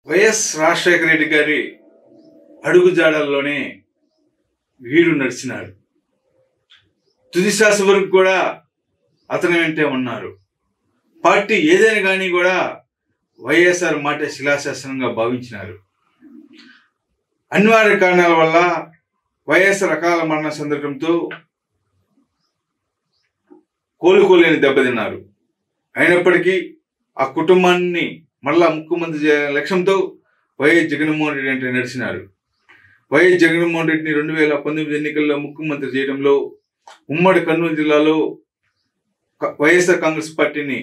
YS Rajasekhara Reddy గారి అడుగుజాడల్లోనే వీరు నడిచినాడు. తుది శ్వాస వరకు కూడా అతని వెంటే ఉన్నారు. పార్టీ ఏదైనా కానీ కూడా వైఎస్ఆర్ మాట శిలాశాసనంగా భావించినారు. అనివార్య కారణాల వల్ల వైఎస్ఆర్ అకాల మరణం చెందడంతో కోలుకోలేని దెబ్బతిన్నారు. అయినప్పటికీ ఆ కుటుంబాన్ని మళ్ళా ముఖ్యమంత్రి చేయాలనే లక్ష్యంతో వైఎస్ జగన్మోహన్ రెడ్డి అంటే నడిచినారు. వైఎస్ జగన్మోహన్ రెడ్డిని 2019 ఎన్నికల్లో ముఖ్యమంత్రి చేయడంలో ఉమ్మడి కర్నూలు జిల్లాలో వైఎస్ఆర్ కాంగ్రెస్ పార్టీని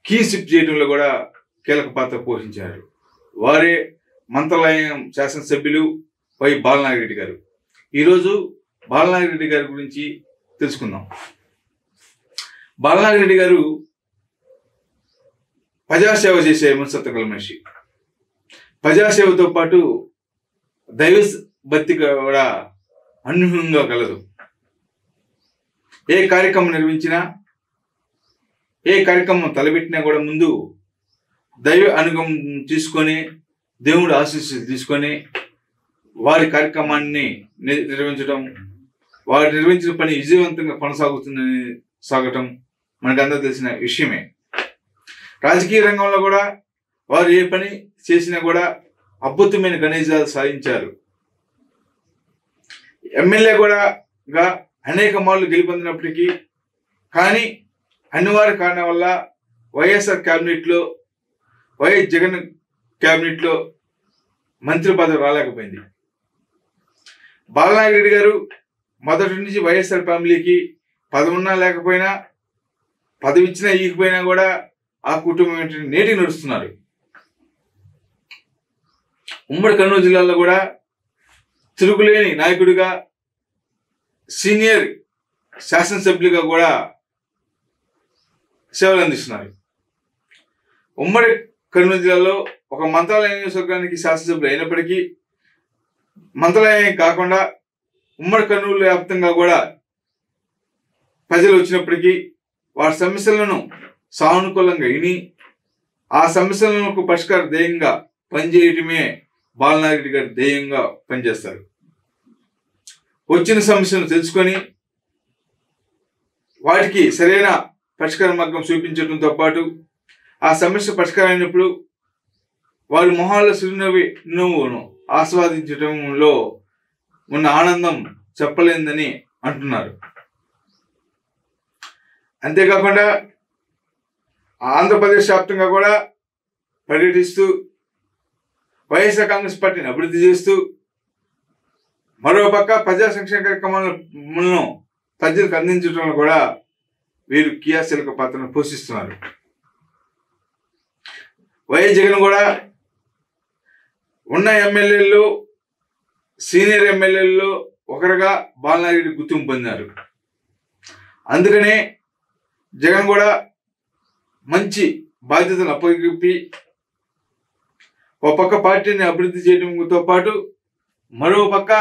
కీ షిఫ్ట్ చేయడంలో కూడా కీలక పాత్ర పోషించారు. వారే మంత్రాలయం శాసనసభ్యులు వై బాలనాగిరెడ్డి గారు. ఈరోజు బాలనాగిరెడ్డి గారి గురించి తెలుసుకుందాం. బాలనాగిరెడ్డి గారు ప్రజాసేవ చేసే మనస్తత్వం మనిషి. ప్రజాసేవతో పాటు దైవ భక్తి కూడా అనూహ్యంగా కలదు. ఏ కార్యక్రమం నిర్వహించినా, ఏ కార్యక్రమం తలపెట్టినా కూడా ముందు దైవ అనుగమం తీసుకొని, దేవుడు ఆశీస్సులు తీసుకొని వారి కార్యక్రమాన్ని నిర్వహించడం, వారు నిర్వహించిన పని విజయవంతంగా సాగటం మనకందరూ తెలిసిన విషయమే. రాజకీయ రంగంలో కూడా వారు ఏ పని చేసినా కూడా అద్భుతమైన ఘనవిజయాలు సాధించారు. ఎమ్మెల్యే కూడా అనేక మార్లు గెలుపొందినప్పటికీ కానీ అనివార్య కారణం వల్ల వైఎస్ఆర్ క్యాబినెట్లో, వైఎస్ జగన్ క్యాబినెట్లో మంత్రి పదవి రాలేకపోయింది. బాలనాగిరెడ్డి గారు మొదటి నుంచి వైఎస్ఆర్ ఫ్యామిలీకి పదవి ఉన్నా లేకపోయినా, పదవి ఇచ్చినా ఇవ్వకపోయినా కూడా ఆ కుటుంబం నేటికి నడుస్తున్నారు. ఉమ్మడి కర్నూలు జిల్లాలో కూడా తిరుగులేని నాయకుడిగా, సీనియర్ శాసనసభ్యులుగా కూడా సేవలు అందిస్తున్నారు. ఉమ్మడి కర్నూలు జిల్లాలో ఒక మంత్రాలయ నియోజకవర్గానికి శాసనసభ్యులు అయినప్పటికీ, మంత్రాలయం కాకుండా ఉమ్మడి కర్నూలు వ్యాప్తంగా కూడా ప్రజలు వచ్చినప్పటికీ వారి సమస్యలను సానుకూలంగా విని ఆ సమస్యలకు పరిష్కార ధ్యేయంగా పనిచేయటమే బాలనాగిరెడ్డి గారి ధ్యేయంగా పనిచేస్తారు. వచ్చిన సమస్యను తెలుసుకొని వాటికి సరైన పరిష్కార మార్గం చూపించడంతో పాటు ఆ సమస్య పరిష్కారం అయినప్పుడు వారి మొహాల్లో చిరునవ్వును ఆస్వాదించడంలో ఉన్న ఆనందం చెప్పలేందని అంటున్నారు. అంతేకాకుండా ఆంధ్రప్రదేశ్ వ్యాప్తంగా కూడా పర్యటిస్తూ వైఎస్ఆర్ కాంగ్రెస్ పార్టీని అభివృద్ధి చేస్తూ, మరోపక్క ప్రజా సంక్షేమ కార్యక్రమాలను ప్రజలకు అందించడంలో కూడా వీరు క్రియాశీలక పాత్రను పోషిస్తున్నారు. వైఎస్ జగన్ కూడా ఉన్న ఎమ్మెల్యేల్లో, సీనియర్ ఎమ్మెల్యేల్లో ఒకరుగా బాలనాగిరెడ్డి గుర్తింపు పొందినారు. అందుకనే జగన్ కూడా మంచి బాధ్యతను అప్పగిప్పి ఒక పక్క పార్టీని అభివృద్ధి చేయడంతో పాటు మరో పక్క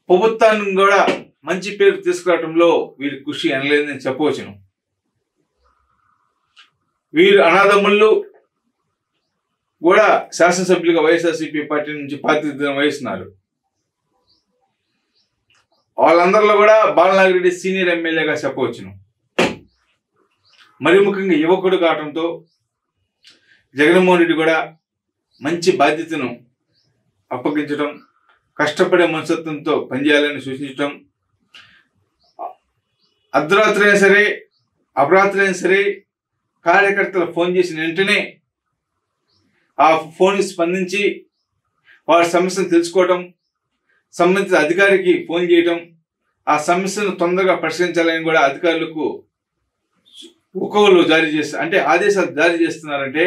ప్రభుత్వాన్ని కూడా మంచి పేరు తీసుకురావడంలో వీరి కృషి అనలేదని చెప్పవచ్చును. వీరు అనాథముళ్ళు కూడా శాసనసభ్యులుగా వైఎస్ఆర్సీపీ పార్టీ నుంచి ప్రాతినిధ్యం వహిస్తున్నారు. వాళ్ళందరిలో కూడా బాలనాగిరెడ్డి సీనియర్ ఎమ్మెల్యేగా చెప్పవచ్చును. మరి ముఖ్యంగా యువకుడు కావడంతో జగన్మోహన్ రెడ్డి కూడా మంచి బాధ్యతను అప్పగించడం, కష్టపడే మనస్తత్వంతో పనిచేయాలని సూచించడం, అర్ధరాత్రి అయినా సరే అపరాత్రి అయినా సరే కార్యకర్తలు ఫోన్ చేసిన వెంటనే ఆ ఫోన్ స్పందించి వారి సమస్యను తెలుసుకోవటం, సంబంధిత అధికారికి ఫోన్ చేయటం, ఆ సమస్యను తొందరగా పరిష్కరించాలని కూడా అధికారులకు ఉత్తర్వులు జారీ చేస్తారు. అంటే ఆదేశాలు జారీ చేస్తున్నారంటే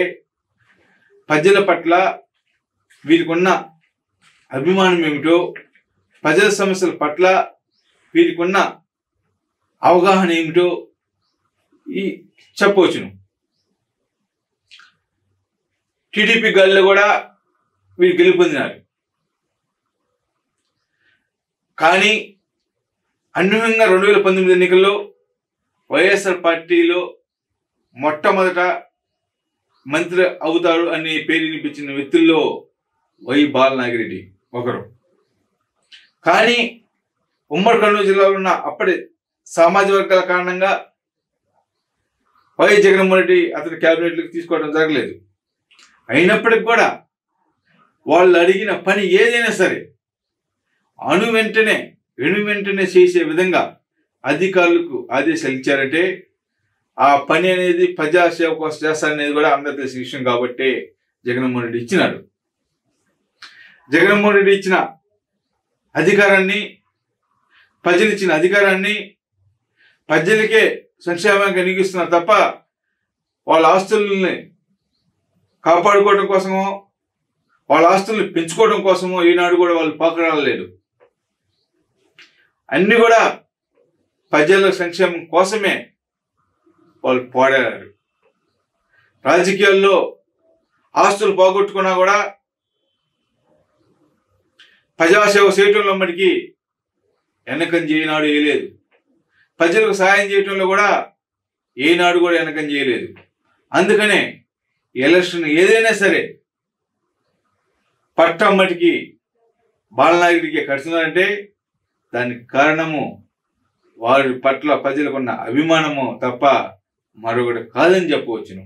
ప్రజల పట్ల వీరికి ఉన్న అభిమానం ఏమిటో, ప్రజల సమస్యల పట్ల వీరికి ఉన్న అవగాహన ఏమిటో చెప్పవచ్చును. టీడీపీ గాలిలో కూడా వీరు గెలుపొందినారు. కానీ అనూహ్యంగా 2019 ఎన్నికల్లో వైఎస్ఆర్ పార్టీలో మొట్టమొదట మంత్రి అవుతాడు అనే పేరు వినిపించిన వ్యక్తుల్లో వై బాలనాగిరెడ్డి ఒకరు. కానీ ఉమ్మడి కర్నూలు జిల్లాలో ఉన్న అప్పటి సామాజిక వర్గాల కారణంగా వైఎస్ జగన్మోహన్ రెడ్డి అతని క్యాబినెట్లోకి తీసుకోవడం జరగలేదు. అయినప్పటికి కూడా వాళ్ళు అడిగిన పని ఏదైనా సరే వెను వెంటనే చేసే విధంగా అధికారులకు ఆదేశాలు ఇచ్చారంటే ఆ పని అనేది ప్రజాసేవ కోసం చేస్తారనేది కూడా అందరూ తెలిసిన విషయం. కాబట్టి జగన్మోహన్ రెడ్డి ఇచ్చినాడు. జగన్మోహన్ రెడ్డి ఇచ్చిన అధికారాన్ని, ప్రజలు ఇచ్చిన అధికారాన్ని ప్రజలకే సంక్షేమంగా వినియోగిస్తున్నారు తప్ప వాళ్ళ ఆస్తుల్ని కాపాడుకోవడం కోసమో వాళ్ళ ఆస్తుల్ని పెంచుకోవడం కోసమో ఈనాడు కూడా వాళ్ళు పాకురాలేదు. అన్ని కూడా ప్రజల సంక్షేమం కోసమే వాళ్ళు పోరాడారు. రాజకీయాల్లో ఆస్తులు పోగొట్టుకున్నా కూడా ప్రజాసేవ చేయటంలో మటుకి వెనకంజ ఏనాడు వేయలేదు. ప్రజలకు సహాయం చేయటంలో కూడా ఏనాడు కూడా వెనకంజ చేయలేదు. అందుకనే ఎలక్షన్ ఏదైనా సరే పట్టమ్మటికి బాలనాగిరెడ్డికి కడుతున్నారంటే దానికి కారణము వారి పట్ల ప్రజలకున్న అభిమానము తప్ప మరొకటి కాదని చెప్పవచ్చును.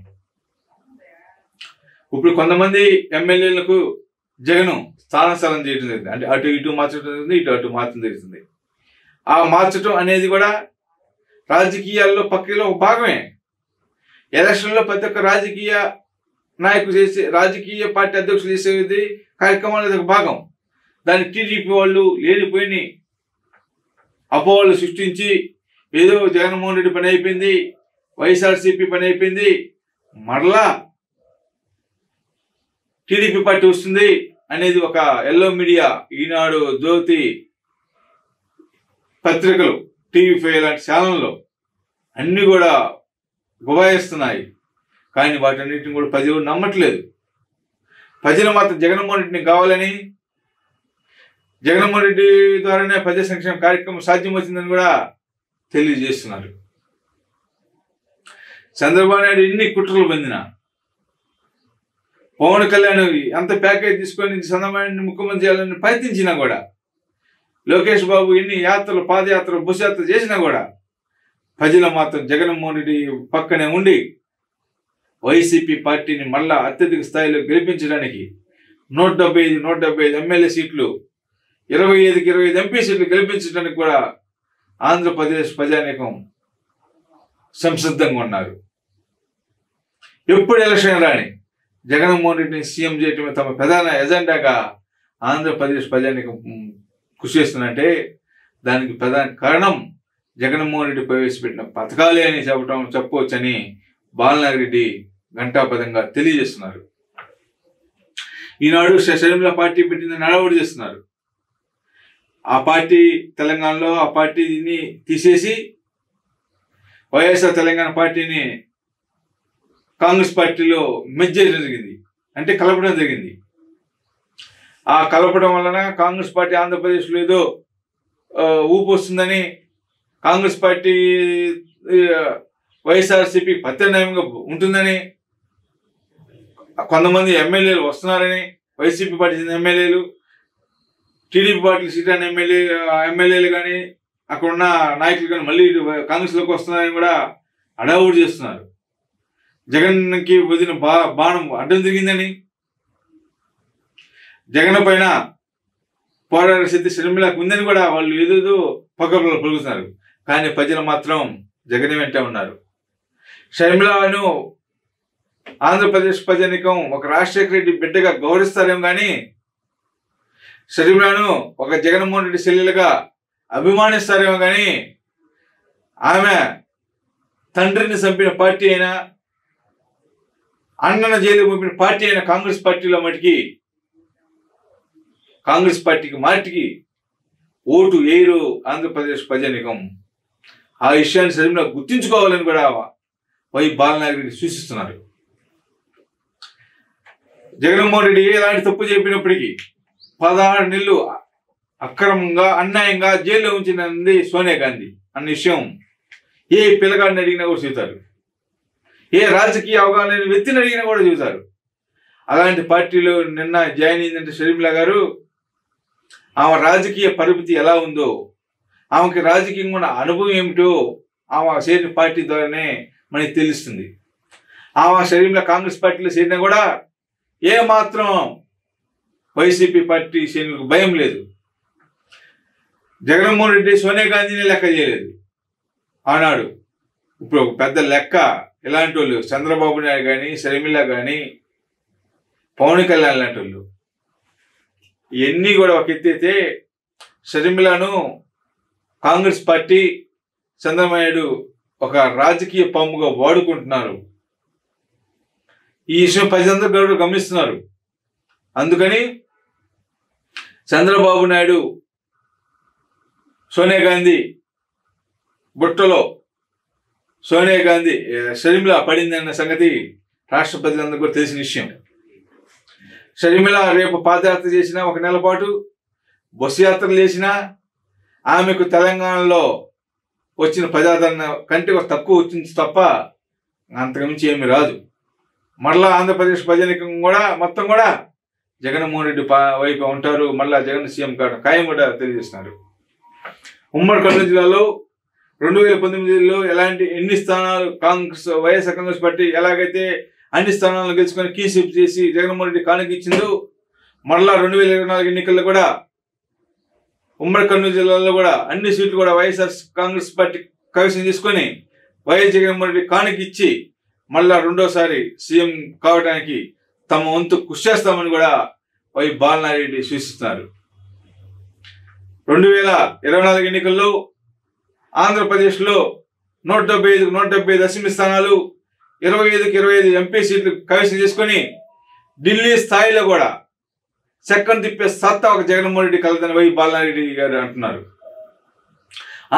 ఇప్పుడు కొంతమంది ఎమ్మెల్యేలకు జగన్ స్థానం చేయడం జరిగింది. అంటే అటు ఇటు మార్చడం జరుగుతుంది, ఇటు అటు మార్చడం జరుగుతుంది. ఆ మార్చడం అనేది కూడా రాజకీయాల్లో పక్కలో ఒక భాగమే. ఎలక్షన్లో ప్రతి ఒక్క రాజకీయ నాయకులు చేసే, రాజకీయ పార్టీ అధ్యక్షులు చేసేది కార్యక్రమాలు ఒక భాగం. దాన్ని టీడీపీ వాళ్ళు లేనిపోయిన అపోహలు సృష్టించి ఏదో జగన్మోహన్ రెడ్డి పని అయిపోయింది, వైఎస్ఆర్సీపీ పని అయిపోయింది, మరలా టీడీపీ పార్టీ వస్తుంది అనేది ఒక ఎల్లో మీడియా, ఈనాడు, జ్యోతి పత్రికలు, టీవీ5 లాంటి ఛానల్లో అన్నీ కూడా గుబాయిస్తున్నాయి. కానీ వాటన్నిటిని కూడా ప్రజలు నమ్మట్లేదు. ప్రజలు మాత్రం జగన్మోహన్ రెడ్డిని కావాలని, జగన్మోహన్ రెడ్డి ద్వారానే ప్రజా సంక్షేమ కార్యక్రమం సాధ్యమవుతుందని కూడా తెలియజేస్తున్నారు. చంద్రబాబు నాయుడు ఎన్ని కుట్రలు పొందినా, పవన్ కళ్యాణ్ ఎంత ప్యాకేజ్ తీసుకొని చంద్రబాబు ముఖ్యమంత్రి చేయాలని ప్రయత్నించినా కూడా, లోకేష్ బాబు ఎన్ని యాత్రలు, పాదయాత్రలు, బస్సు యాత్రలు చేసినా కూడా ప్రజలు మాత్రం జగన్మోహన్ రెడ్డి పక్కనే ఉండి వైసీపీ పార్టీని మళ్ళా అత్యధిక స్థాయిలో గెలిపించడానికి 175 ఎమ్మెల్యే సీట్లు, 25కి 25 ఎంపీ సీట్లు గెలిపించడానికి కూడా ఆంధ్రప్రదేశ్ ప్రజానీకం సంసిద్ధంగా ఉన్నారు. ఎప్పుడు ఎలక్షన్ రాని జగన్మోహన్ రెడ్డిని సీఎం చేయటమే తమ ప్రధాన ఎజెండాగా ఆంధ్రప్రదేశ్ ప్రజానీకం కృషి చేస్తుందంటే దానికి ప్రధాన కారణం జగన్మోహన్ రెడ్డి ప్రవేశపెట్టిన పథకాలే అని చెప్పవచ్చని బాలనాగిరెడ్డి ఘంటాపదంగా తెలియజేస్తున్నారు. ఈనాడు షర్మిల పార్టీ పెట్టింది నడవడి చేస్తున్నారు. ఆ పార్టీ తెలంగాణలో ఆ పార్టీని తీసేసి వైఎస్ఆర్ తెలంగాణ పార్టీని కాంగ్రెస్ పార్టీలో మెర్జ్ చేయడం జరిగింది, అంటే కలపడం జరిగింది. ఆ కలపడం వలన కాంగ్రెస్ పార్టీ ఆంధ్రప్రదేశ్లో ఏదో ఊపు వస్తుందని, కాంగ్రెస్ పార్టీ వైఎస్ఆర్సీపీ ప్రత్యామ్నాయంగా ఉంటుందని, కొంతమంది ఎమ్మెల్యేలు వస్తున్నారని, వైసీపీ పార్టీ చెందిన ఎమ్మెల్యేలు, టీడీపీ పార్టీ సీటాన్ ఎమ్మెల్యేలు కానీ అక్కడున్న నాయకులు కానీ మళ్ళీ కాంగ్రెస్లోకి వస్తున్నారని కూడా అడావుడు చేస్తున్నారు. జగన్కి వదిలిన బాణం అడ్డం జరిగిందని, జగన్ పైన పోరాడే శక్తి షర్మిలకు ఉందని కూడా వాళ్ళు ఏదేదో పక్కపక్కలు పలుకుతున్నారు. కానీ ప్రజలు మాత్రం జగన్ వెంటే ఉన్నారు. షర్మిలను ఆంధ్రప్రదేశ్ ప్రజానీకం ఒక రాజశేఖర రెడ్డి బిడ్డగా గౌరవిస్తారేమో కానీ షర్మిలను ఒక జగన్మోహన్ రెడ్డి చెల్లెలుగా అభిమానిస్తారేమో కానీ ఆమె తండ్రిని చంపిన పార్టీ అయినా, అన్నను జైలు పంపిన పార్టీ అయిన కాంగ్రెస్ పార్టీలో మటుకి కాంగ్రెస్ పార్టీకి మాటికి ఓటు వేయరు ఆంధ్రప్రదేశ్ ప్రజానీకం. ఆ విషయాన్ని షర్మిల గుర్తించుకోవాలని కూడా వై బాలనాగిరెడ్డి సూచిస్తున్నారు. జగన్మోహన్ రెడ్డి ఎలాంటి తప్పు చెప్పినప్పటికీ 16 నెలలు అక్రమంగా, అన్యాయంగా జైల్లో ఉంచినది సోనియా గాంధీ అన్న విషయం ఏ పిల్లగాడిని అడిగినా కూడా చెబుతారు. ఏ రాజకీయ అవగాహన లేని వ్యక్తిని అడిగినా కూడా చెబుతారు. అలాంటి పార్టీలో నిన్న జాయిన్ అయిందంటే షర్మిల గారు, ఆమె రాజకీయ పరిమితి ఎలా ఉందో, ఆమెకి రాజకీయంగా ఉన్న అనుభవం ఏమిటో ఆమె చేరిన పార్టీ ద్వారానే మనకి తెలుస్తుంది. ఆమె షర్మిల కాంగ్రెస్ పార్టీలో చేరినా కూడా ఏమాత్రం వైసీపీ పార్టీ శ్రేణులకు భయం లేదు. జగన్మోహన్ రెడ్డి సోనియా గాంధీని లెక్క చేయలేదు ఆనాడు. ఇప్పుడు ఒక పెద్ద లెక్క ఇలాంటి వాళ్ళు చంద్రబాబు నాయుడు కానీ, షర్మిల కానీ, పవన్ కళ్యాణ్ లాంటి వాళ్ళు ఇవన్నీ కూడా ఒక ఎత్తైతే, షర్మిలను కాంగ్రెస్ పార్టీ, చంద్రబాబు నాయుడు ఒక రాజకీయ పాముగా వాడుకుంటున్నారు. ఈ విషయం ప్రజలందరూ కూడా గమనిస్తున్నారు. అందుకని చంద్రబాబు నాయుడు సోనియా గాంధీ బుట్టలో సోనియా గాంధీ షర్మిల పడిందన్న సంగతి రాష్ట్ర ప్రజలందరూ కూడా తెలిసిన విషయం. షర్మిల రేపు పాదయాత్ర చేసిన, ఒక నెల పాటు బస్సు యాత్రలు చేసినా ఆమెకు తెలంగాణలో వచ్చిన ప్రజాదరణ కంటే తక్కువ వచ్చింది తప్ప అంతకుమించి ఏమి రాదు. మరలా ఆంధ్రప్రదేశ్ ప్రజానికం కూడా మొత్తం కూడా జగన్మోహన్ రెడ్డి వైపు ఉంటారు. మళ్ళా జగన్ సీఎం కావడం ఖాయం కూడా తెలియజేస్తున్నారు. ఉమ్మడి కర్నూలు జిల్లాలో 2019లో ఎన్ని స్థానాలు వైఎస్ఆర్ కాంగ్రెస్ పార్టీ ఎలాగైతే అన్ని స్థానాలను గెలుచుకొని కీసిప్ చేసి జగన్మోహన్ రెడ్డి కానుక ఇచ్చిందో, మరలా 2024 ఎన్నికల్లో కూడా ఉమ్మడి కర్నూలు జిల్లాలో కూడా అన్ని సీట్లు కూడా వైఎస్ఆర్ కాంగ్రెస్ పార్టీ కైవసం చేసుకొని వైఎస్ జగన్మోహన్ రెడ్డి కానుక ఇచ్చి మళ్ళా రెండోసారి సీఎం కావడానికి తమ వంతు కృషి చేస్తామని కూడా వై బాలనారెడ్డి సూచిస్తున్నారు. 2024 ఎన్నికల్లో ఆంధ్రప్రదేశ్లో 175 అసెంబ్లీ స్థానాలు, 25 ఎంపీ సీట్లు కైవసం చేసుకొని ఢిల్లీ స్థాయిలో కూడా చక్కని తిప్పే సత్తా ఒక జగన్మోహన్ రెడ్డి కలదని వై బాలనారెడ్డి గారు అంటున్నారు.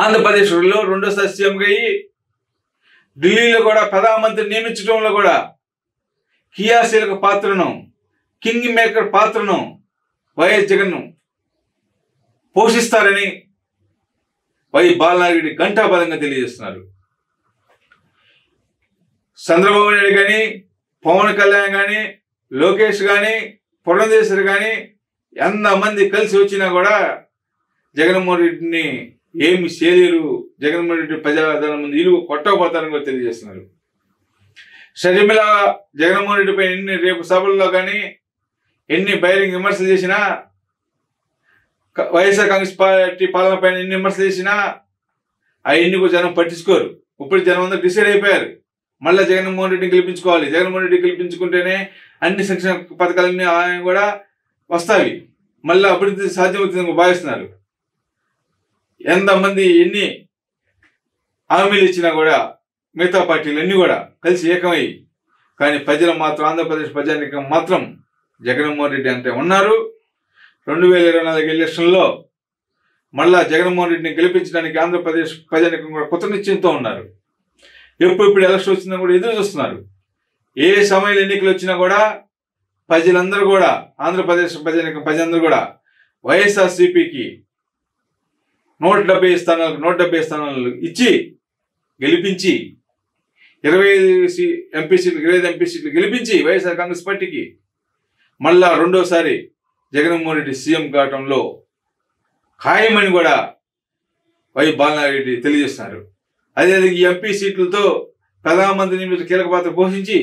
ఆంధ్రప్రదేశ్లో రెండోసారి సీఎంగా అయ్యి ఢిల్లీలో కూడా ప్రధానమంత్రి నియమించడంలో కూడా క్రియాశీలక పాత్రను, కింగ్ మేకర్ పాత్రను వైఎస్ జగన్ పోషిస్తారని వై బాలనారెడ్డి ఘంటాపదంగా తెలియజేస్తున్నారు. చంద్రబాబు నాయుడు కానీ, పవన్ కళ్యాణ్ కానీ, లోకేష్ కానీ, పురంధేశ్వరి కానీ ఎంతమంది కలిసి వచ్చినా కూడా జగన్మోహన్ రెడ్డిని ఏమి చేయలేరు. జగన్మోహన్ రెడ్డి ప్రజాదరణ ముందు ఇరుగు కొట్టకపోతారని కూడా తెలియజేస్తున్నారు. షర్మిల జగన్మోహన్ రెడ్డి పైన రేపు సభల్లో కానీ ఎన్ని బహిరంగ విమర్శలు చేసినా, వైఎస్ఆర్ కాంగ్రెస్ పార్టీ పాలన పైన ఎన్ని విమర్శలు చేసినా అవన్నీ కూడా జనం పట్టించుకోరు. ఇప్పుడు జనం అందరూ డిసైడ్ అయిపోయారు, మళ్ళీ జగన్మోహన్ రెడ్డిని గెలిపించుకోవాలి, జగన్మోహన్ రెడ్డి గెలిపించుకుంటేనే అన్ని సంక్షేమ పథకాలన్నీ ఆయన కూడా వస్తాయి, మళ్ళీ అభివృద్ధి సాధ్యమవుతుందని భావిస్తున్నారు. ఎంతమంది ఎన్ని హామీలు ఇచ్చినా కూడా మిగతా పార్టీలు అన్నీ కూడా కలిసి ఏకమై, కానీ ప్రజలు మాత్రం ఆంధ్రప్రదేశ్ ప్రజానికం మాత్రం జగన్మోహన్ రెడ్డి అంటే ఉన్నారు. 2024 ఎలక్షన్లో మళ్ళా జగన్మోహన్ రెడ్డిని గెలిపించడానికి ఆంధ్రప్రదేశ్ ప్రజానికం కూడా కొత్త నిశ్చయంతో ఉన్నారు. ఎప్పుడు ఎలక్షన్ వచ్చినా కూడా ఎదురు చూస్తున్నారు. ఏ సమయంలో ఎన్నికలు వచ్చినా కూడా ప్రజలందరూ కూడా, ఆంధ్రప్రదేశ్ ప్రజలందరూ కూడా వైఎస్ఆర్సీపీకి 170 స్థానాలు ఇచ్చి గెలిపించి 25 ఎంపీ సీట్లు గెలిపించి వైఎస్ఆర్ కాంగ్రెస్ పార్టీకి మళ్ళా రెండోసారి జగన్మోహన్ రెడ్డి సీఎం కావడంలో ఖాయమని కూడా వై బాలనారెడ్డి తెలియజేస్తున్నారు. అదేవిధంగా ఈ ఎంపీ సీట్లతో ప్రధానమంత్రి నియమించిన కీలక పాత్ర పోషించి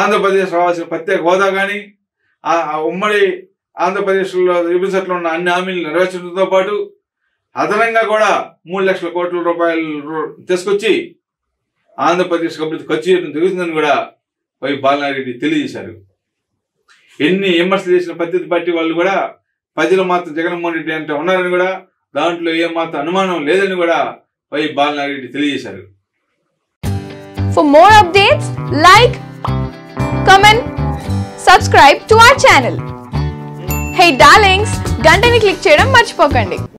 ఆంధ్రప్రదేశ్ రావాల్సిన ప్రత్యేక హోదా కానీ, ఉమ్మడి ఆంధ్రప్రదేశ్లో విభజనలో ఉన్న అన్ని హామీలు నెరవేర్చడంతో పాటు అదనంగా కూడా 3 లక్షల కోట్ల రూపాయలు తీసుకొచ్చి ఆంధ్రప్రదేశ్ అభివృద్ధి ఖర్చు చేయడం జరుగుతుందని కూడా వై బాలనారెడ్డి తెలియజేశారు. ఎన్ని విమర్శలు చేసిన ప్రత్యర్థి పార్టీ వాళ్ళు కూడా ప్రజలు మాత్రం జగన్మోహన్ రెడ్డి అంటే ఉన్నారని కూడా, దాంట్లో ఏమాత్రం అనుమానం లేదని కూడా వై బాలనారెడ్డి తెలియజేశారు. For more updates, like, comment, subscribe to our channel. Hey darlings, గంటని click చేయడం మర్చిపోకండి.